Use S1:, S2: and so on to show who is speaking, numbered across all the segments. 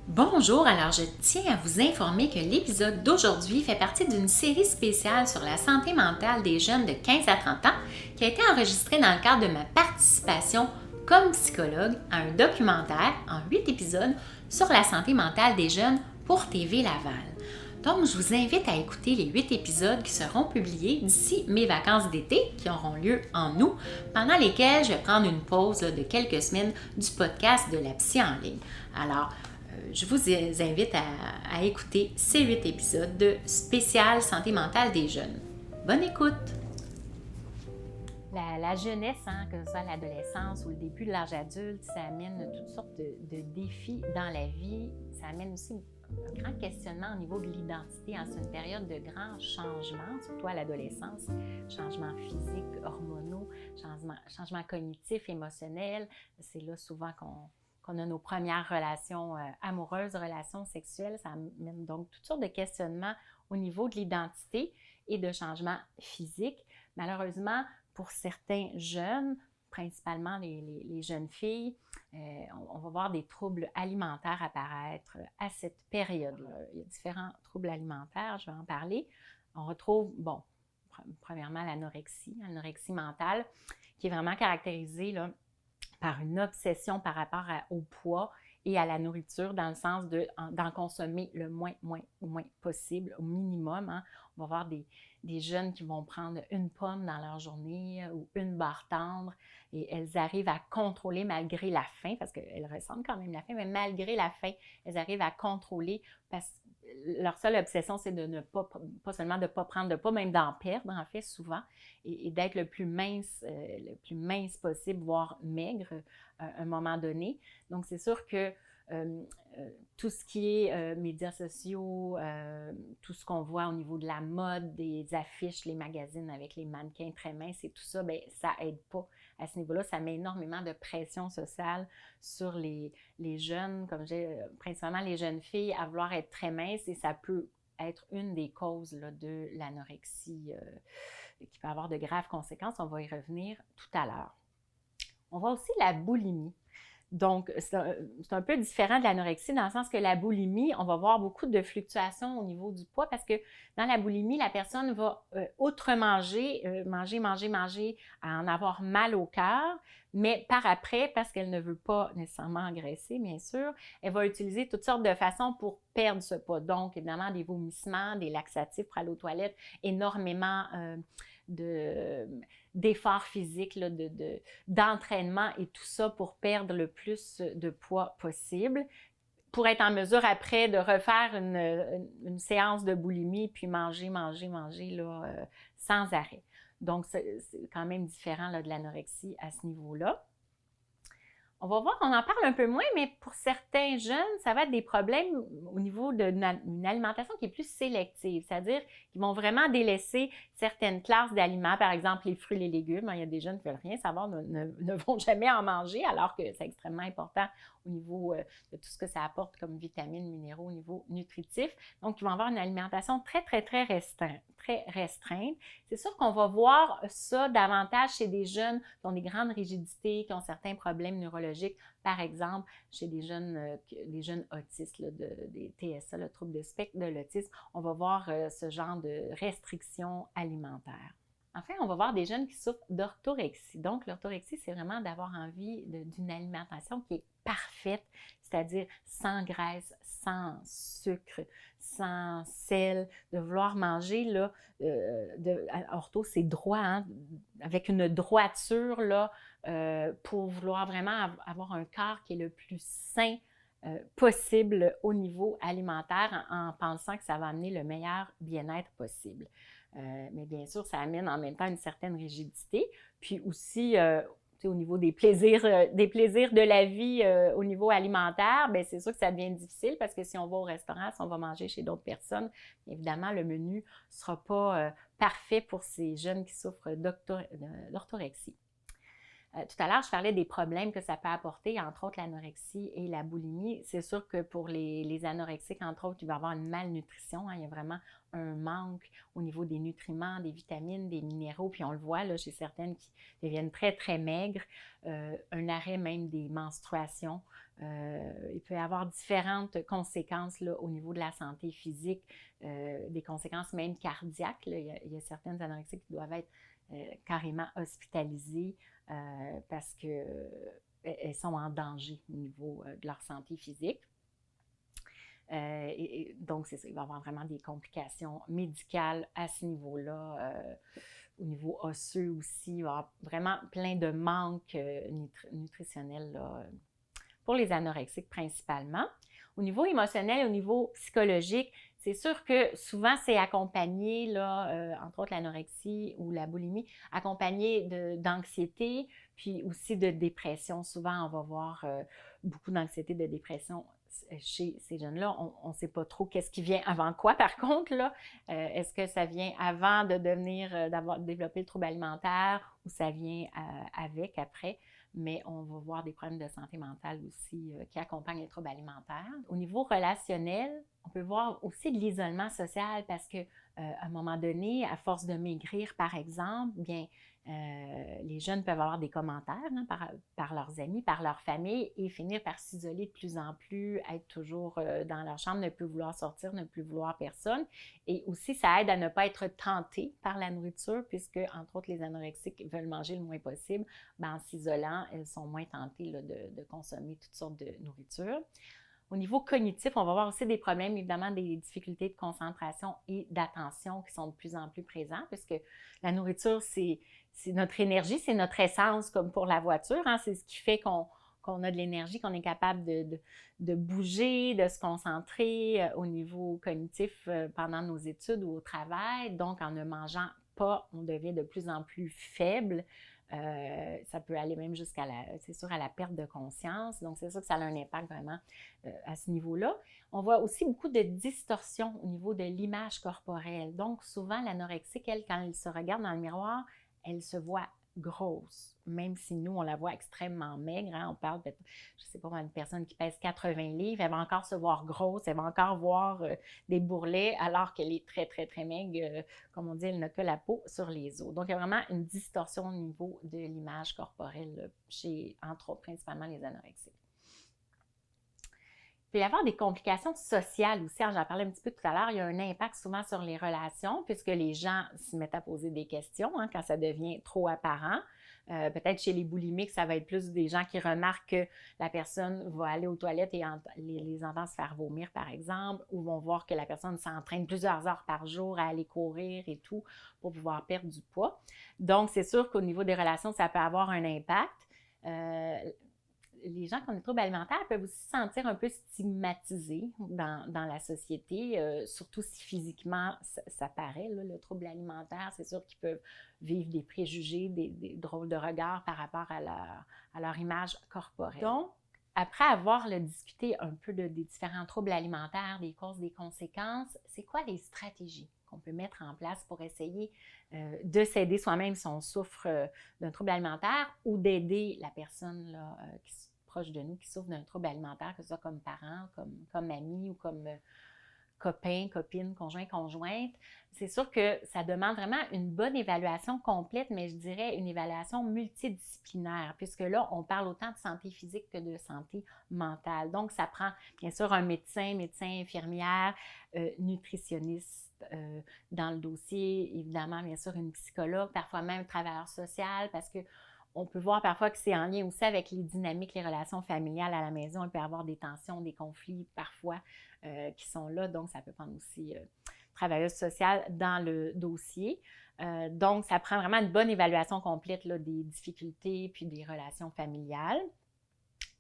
S1: Bonjour, alors je tiens à vous informer que l'épisode d'aujourd'hui fait partie d'une série spéciale sur la santé mentale des jeunes de 15 à 30 ans qui a été enregistrée dans le cadre de ma participation comme psychologue à un documentaire en 8 épisodes sur la santé mentale des jeunes pour TV Laval. Donc, je vous invite à écouter les 8 épisodes qui seront publiés d'ici mes vacances d'été qui auront lieu en août, pendant lesquelles je vais prendre une pause de quelques semaines du podcast de la psy en ligne. Alors, je vous invite à écouter ces 8 épisodes de spécial santé mentale des jeunes. Bonne écoute! La jeunesse, que ce soit l'adolescence ou le début de l'âge adulte, ça amène toutes sortes de défis dans la vie. Ça amène aussi un grand questionnement au niveau de l'identité. C'est une période de grands changements, surtout à l'adolescence. Changements physiques, hormonaux, changements cognitifs, émotionnels. C'est là souvent qu'on a nos premières relations amoureuses, relations sexuelles. Ça amène donc toutes sortes de questionnements au niveau de l'identité et de changements physiques. Malheureusement, pour certains jeunes, principalement les jeunes filles, on va voir des troubles alimentaires apparaître à cette période-là. Il y a différents troubles alimentaires, je vais en parler. On retrouve, premièrement, l'anorexie mentale, qui est vraiment caractérisée là, par une obsession par rapport au poids et à la nourriture, dans le sens d'en consommer le moins possible, au minimum. On va voir des jeunes qui vont prendre une pomme dans leur journée ou une barre tendre et elles arrivent à contrôler malgré la faim, parce qu'elles ressentent quand même la faim, mais malgré la faim, elles arrivent à contrôler parce que leur seule obsession, c'est de ne pas seulement de ne pas prendre de poids, même d'en perdre, en fait, souvent, et d'être le plus mince possible, voire maigre à un moment donné. Donc, c'est sûr que tout ce qui est médias sociaux, tout ce qu'on voit au niveau de la mode, des affiches, les magazines avec les mannequins très minces et tout ça, bien, ça aide pas à ce niveau-là. Ça met énormément de pression sociale sur les jeunes, comme j'ai principalement les jeunes filles, à vouloir être très minces, et ça peut être une des causes là, de l'anorexie qui peut avoir de graves conséquences. On va y revenir tout à l'heure. On voit aussi la boulimie. Donc, c'est un peu différent de l'anorexie dans le sens que la boulimie, on va voir beaucoup de fluctuations au niveau du poids, parce que dans la boulimie, la personne va outre manger, à en avoir mal au cœur, mais par après, parce qu'elle ne veut pas nécessairement engraisser, bien sûr, elle va utiliser toutes sortes de façons pour perdre ce poids. Donc, évidemment, des vomissements, des laxatifs pour aller aux toilettes, énormément d'efforts physiques, là, d'entraînement et tout ça pour perdre le plus de poids possible, pour être en mesure après de refaire une séance de boulimie, puis manger là, sans arrêt. Donc, c'est quand même différent là, de l'anorexie à ce niveau-là. On va voir, on en parle un peu moins, mais pour certains jeunes, ça va être des problèmes au niveau d'une alimentation qui est plus sélective, c'est-à-dire qu'ils vont vraiment délaisser certaines classes d'aliments, par exemple les fruits et les légumes. Il y a des jeunes qui ne veulent rien savoir, ne vont jamais en manger, alors que c'est extrêmement important au niveau de tout ce que ça apporte comme vitamines, minéraux, au niveau nutritif. Donc, ils vont avoir une alimentation très restreinte. C'est sûr qu'on va voir ça davantage chez des jeunes qui ont des grandes rigidités, qui ont certains problèmes neurologiques, par exemple chez des jeunes autistes, là, des TSA, le trouble de spectre de l'autisme. On va voir ce genre de restrictions alimentaires. Enfin, on va voir des jeunes qui souffrent d'orthorexie. Donc, l'orthorexie, c'est vraiment d'avoir envie d'une alimentation qui est parfaite, c'est-à-dire sans graisse, sans sucre, sans sel, de vouloir manger, là, ortho, c'est droit, avec une droiture, là, pour vouloir vraiment avoir un corps qui est le plus sain possible au niveau alimentaire, en pensant que ça va amener le meilleur bien-être possible. Mais bien sûr, ça amène en même temps une certaine rigidité. Puis aussi, au niveau des plaisirs de la vie au niveau alimentaire, bien, c'est sûr que ça devient difficile, parce que si on va au restaurant, si on va manger chez d'autres personnes, évidemment, le menu ne sera pas parfait pour ces jeunes qui souffrent d'orthorexie. Tout à l'heure, je parlais des problèmes que ça peut apporter, entre autres l'anorexie et la boulimie. C'est sûr que pour les anorexiques, entre autres, il va y avoir une malnutrition. Il y a vraiment un manque au niveau des nutriments, des vitamines, des minéraux. Puis on le voit là, chez certaines qui deviennent très, très maigres. Un arrêt même des menstruations. Il peut y avoir différentes conséquences là, au niveau de la santé physique, des conséquences même cardiaques. Là. Il y a certaines anorexiques qui doivent être carrément hospitalisées parce qu'elles sont en danger au niveau de leur santé physique. Donc, c'est ça, il va y avoir vraiment des complications médicales à ce niveau-là. Au niveau osseux aussi, il va y avoir vraiment plein de manques nutritionnels là, pour les anorexiques principalement. Au niveau émotionnel, au niveau psychologique, c'est sûr que souvent c'est accompagné, là, entre autres l'anorexie ou la boulimie, accompagné d'anxiété, puis aussi de dépression. Souvent, on va voir beaucoup d'anxiété, de dépression chez ces jeunes-là. On ne sait pas trop qu'est-ce qui vient avant quoi, par contre, là. Est-ce que ça vient avant de d'avoir développé le trouble alimentaire ou ça vient avec, après? Mais on va voir des problèmes de santé mentale aussi qui accompagnent les troubles alimentaires. Au niveau relationnel, on peut voir aussi de l'isolement social parce que à un moment donné, à force de maigrir, par exemple, bien, les jeunes peuvent avoir des commentaires hein, par leurs amis, par leur famille et finir par s'isoler de plus en plus, être toujours dans leur chambre, ne plus vouloir sortir, ne plus vouloir personne. Et aussi, ça aide à ne pas être tenté par la nourriture puisque, entre autres, les anorexiques veulent manger le moins possible. Ben, en s'isolant, elles sont moins tentées là, de consommer toutes sortes de nourriture. Au niveau cognitif, on va voir aussi des problèmes, évidemment, des difficultés de concentration et d'attention qui sont de plus en plus présents, puisque la nourriture, c'est notre énergie, c'est notre essence, comme pour la voiture. Hein, c'est ce qui fait qu'on a de l'énergie, qu'on est capable de bouger, de se concentrer au niveau cognitif pendant nos études ou au travail. Donc, en ne mangeant pas, on devient de plus en plus faible. Ça peut aller même jusqu'à c'est sûr, à la perte de conscience. Donc, c'est sûr que ça a un impact vraiment à ce niveau-là. On voit aussi beaucoup de distorsions au niveau de l'image corporelle. Donc, souvent, l'anorexique, elle, quand elle se regarde dans le miroir, elle se voit grosse, même si nous, on la voit extrêmement maigre. Hein? On parle, je ne sais pas, une personne qui pèse 80 livres, elle va encore se voir grosse, elle va encore voir des bourrelets, alors qu'elle est très, très, très maigre. Comme on dit, elle n'a que la peau sur les os. Donc, il y a vraiment une distorsion au niveau de l'image corporelle chez, entre autres, principalement les anorexiques. Il peut y avoir des complications sociales aussi. J'en parlais un petit peu tout à l'heure. Il y a un impact souvent sur les relations puisque les gens se mettent à poser des questions hein, quand ça devient trop apparent. Peut-être chez les boulimiques, ça va être plus des gens qui remarquent que la personne va aller aux toilettes et les entend se faire vomir, par exemple, ou vont voir que la personne s'entraîne plusieurs heures par jour à aller courir et tout pour pouvoir perdre du poids. Donc, c'est sûr qu'au niveau des relations, ça peut avoir un impact. Les gens qui ont des troubles alimentaires peuvent aussi se sentir un peu stigmatisés dans la société, surtout si physiquement ça paraît, là, le trouble alimentaire. C'est sûr qu'ils peuvent vivre des préjugés, des drôles de regards par rapport à leur image corporelle. Donc, après avoir discuté un peu des différents troubles alimentaires, des causes, des conséquences, c'est quoi les stratégies qu'on peut mettre en place pour essayer de s'aider soi-même si on souffre d'un trouble alimentaire ou d'aider la personne là, qui est proche de nous qui souffre d'un trouble alimentaire, que ce soit comme parent, comme ami ou comme copain, copine, conjoint, conjointe. C'est sûr que ça demande vraiment une bonne évaluation complète, mais je dirais une évaluation multidisciplinaire, puisque là, on parle autant de santé physique que de santé mentale. Donc, ça prend bien sûr un médecin, infirmière, nutritionniste dans le dossier, évidemment, bien sûr, une psychologue, parfois même un travailleur social, parce que on peut voir parfois que c'est en lien aussi avec les dynamiques, les relations familiales à la maison. Il peut y avoir des tensions, des conflits parfois qui sont là. Donc, ça peut prendre aussi travailleuse sociale dans le dossier. Donc, ça prend vraiment une bonne évaluation complète là, des difficultés puis des relations familiales.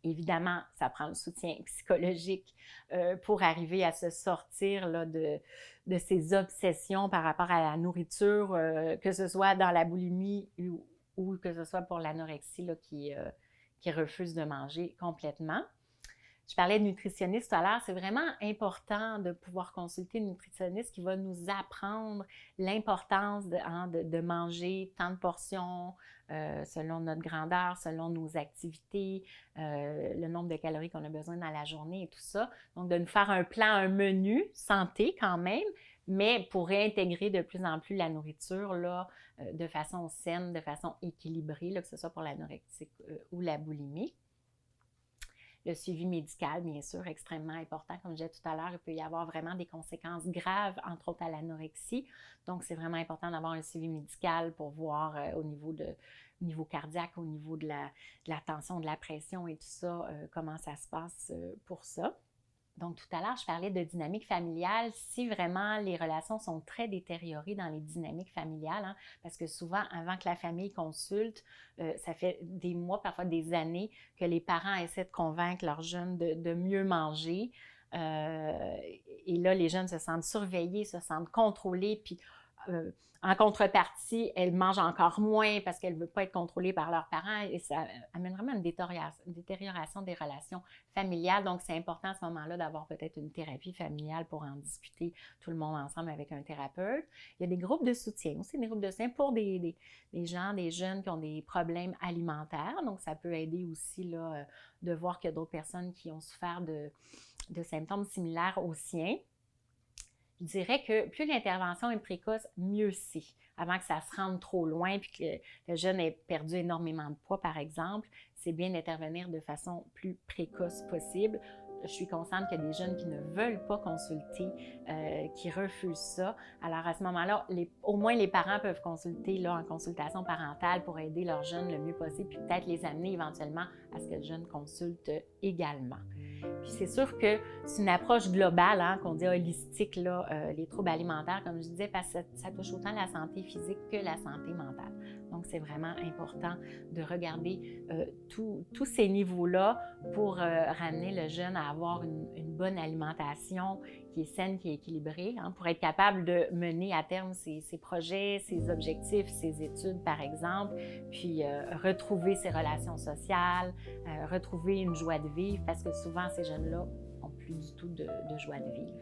S1: Évidemment, ça prend le soutien psychologique pour arriver à se sortir là, de ces obsessions par rapport à la nourriture, que ce soit dans la boulimie ou que ce soit pour l'anorexie là, qui refuse de manger complètement. Je parlais de nutritionniste tout à l'heure, c'est vraiment important de pouvoir consulter une nutritionniste qui va nous apprendre l'importance de manger tant de portions selon notre grandeur, selon nos activités, le nombre de calories qu'on a besoin dans la journée et tout ça. Donc, de nous faire un plan, un menu santé quand même, mais pour réintégrer de plus en plus la nourriture là, de façon saine, de façon équilibrée, là, que ce soit pour l'anorexie ou la boulimie. Le suivi médical, bien sûr, extrêmement important. Comme je disais tout à l'heure, il peut y avoir vraiment des conséquences graves, entre autres à l'anorexie. Donc, c'est vraiment important d'avoir un suivi médical pour voir au niveau cardiaque, au niveau de la tension, de la pression et tout ça, comment ça se passe pour ça. Donc, tout à l'heure, je parlais de dynamique familiale. Si vraiment les relations sont très détériorées dans les dynamiques familiales, hein, parce que souvent, avant que la famille consulte, ça fait des mois, parfois des années, que les parents essaient de convaincre leurs jeunes de mieux manger. Et là, les jeunes se sentent surveillés, se sentent contrôlés, puis en contrepartie, elles mangent encore moins parce qu'elles ne veulent pas être contrôlées par leurs parents et ça amène vraiment une détérioration des relations familiales. Donc, c'est important à ce moment-là d'avoir peut-être une thérapie familiale pour en discuter tout le monde ensemble avec un thérapeute. Il y a des groupes de soutien aussi, des groupes de soutien pour des gens, des jeunes qui ont des problèmes alimentaires. Donc, ça peut aider aussi là, de voir qu'il y a d'autres personnes qui ont souffert de symptômes similaires aux siens. Je dirais que plus l'intervention est précoce, mieux c'est. Avant que ça se rende trop loin puis que le jeune ait perdu énormément de poids, par exemple, c'est bien d'intervenir de façon plus précoce possible. Je suis consciente qu'il y a des jeunes qui ne veulent pas consulter, qui refusent ça. Alors à ce moment-là, au moins les parents peuvent consulter là, en consultation parentale pour aider leurs jeunes le mieux possible, puis peut-être les amener éventuellement à ce que le jeune consulte également. Puis c'est sûr que c'est une approche globale, hein, qu'on dit holistique, là, les troubles alimentaires, comme je disais, parce que ça touche autant la santé physique que la santé mentale. Donc, c'est vraiment important de regarder tous ces niveaux-là pour ramener le jeune à avoir une bonne alimentation qui est saine, qui est équilibrée, hein, pour être capable de mener à terme ses projets, ses objectifs, ses études, par exemple, puis retrouver ses relations sociales, retrouver une joie de vivre, parce que souvent, ces jeunes-là n'ont plus du tout de joie de vivre.